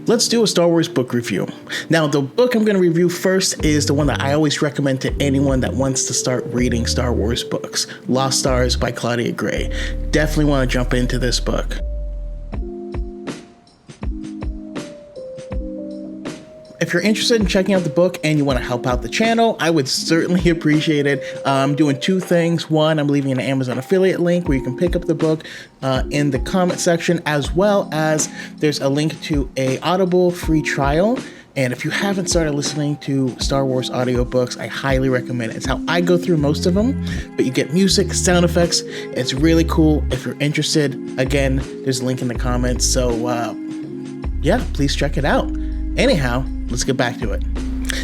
let's do a Star Wars book review. Now, the book I'm going to review first is the one that I always recommend to anyone that wants to start reading Star Wars books, Lost Stars by Claudia Gray. Definitely want to jump into this book. If you're interested in checking out the book and you want to help out the channel, I would certainly appreciate it. I'm doing two things. One, I'm leaving an Amazon affiliate link where you can pick up the book in the comment section, as well as there's a link to a Audible free trial. And if you haven't started listening to Star Wars audiobooks, I highly recommend it. It's how I go through most of them, but you get music, sound effects. It's really cool. If you're interested, again, there's a link in the comments. So yeah, please check it out. Anyhow, let's get back to it.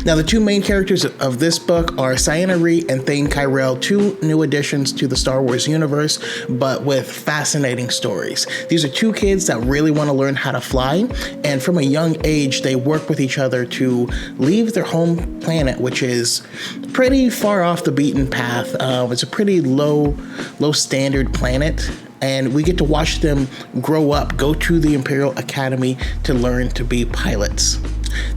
Now, the two main characters of this book are Ciena Ree and Thane Kyrell, two new additions to the Star Wars universe, but with fascinating stories. These are two kids that really want to learn how to fly, and from a young age, they work with each other to leave their home planet, which is pretty far off the beaten path. It's a pretty low standard planet. And we get to watch them grow up, go to the Imperial Academy to learn to be pilots.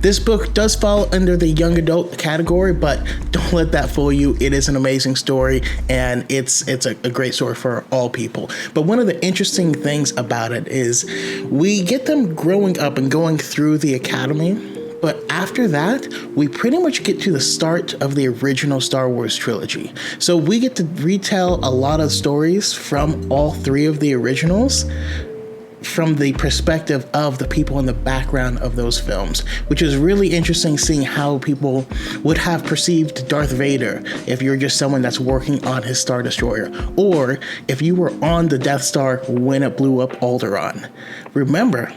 This book does fall under the young adult category, but don't let that fool you. It is an amazing story, and it's a great story for all people. But one of the interesting things about it is we get them growing up and going through the academy. But after that, we pretty much get to the start of the original Star Wars trilogy. So we get to retell a lot of stories from all three of the originals from the perspective of the people in the background of those films, which is really interesting, seeing how people would have perceived Darth Vader if you're just someone that's working on his Star Destroyer, or if you were on the Death Star when it blew up Alderaan. Remember,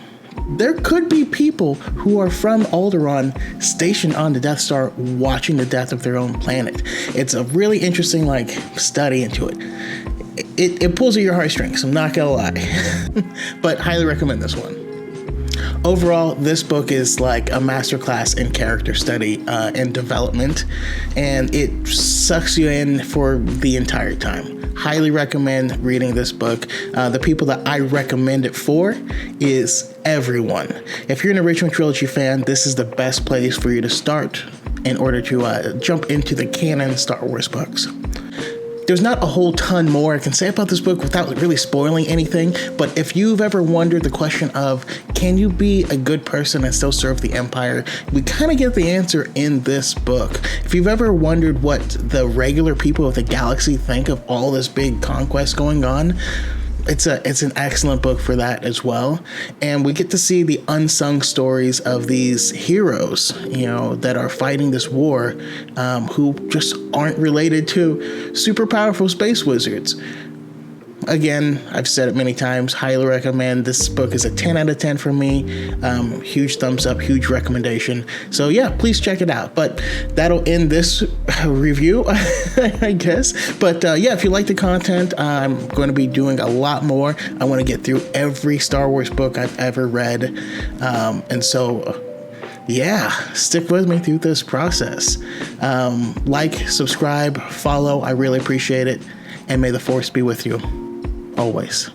there could be people who are from Alderaan stationed on the Death Star watching the death of their own planet. It's a really interesting study into it. It pulls at your heartstrings, I'm not gonna lie. But highly recommend this one. Overall, this book is like a masterclass in character study and development, and it sucks you in for the entire time. Highly recommend reading this book. The people that I recommend it for is everyone. If you're an original trilogy fan, this is the best place for you to start in order to jump into the canon Star Wars books. There's not a whole ton more I can say about this book without really spoiling anything, but if you've ever wondered the question of, can you be a good person and still serve the Empire, we kind of get the answer in this book. If you've ever wondered what the regular people of the galaxy think of all this big conquest going on, it's an excellent book for that as well. And we get to see the unsung stories of these heroes, that are fighting this war, who just aren't related to super powerful space wizards. Again, I've said it many times, highly recommend. This book is a 10 out of 10 for me. Huge thumbs up, huge recommendation. So yeah, please check it out. But that'll end this review, I guess. But yeah, if you like the content, I'm going to be doing a lot more. I want to get through every Star Wars book I've ever read. And so yeah, stick with me through this process. Like, subscribe, follow. I really appreciate it. And may the Force be with you always.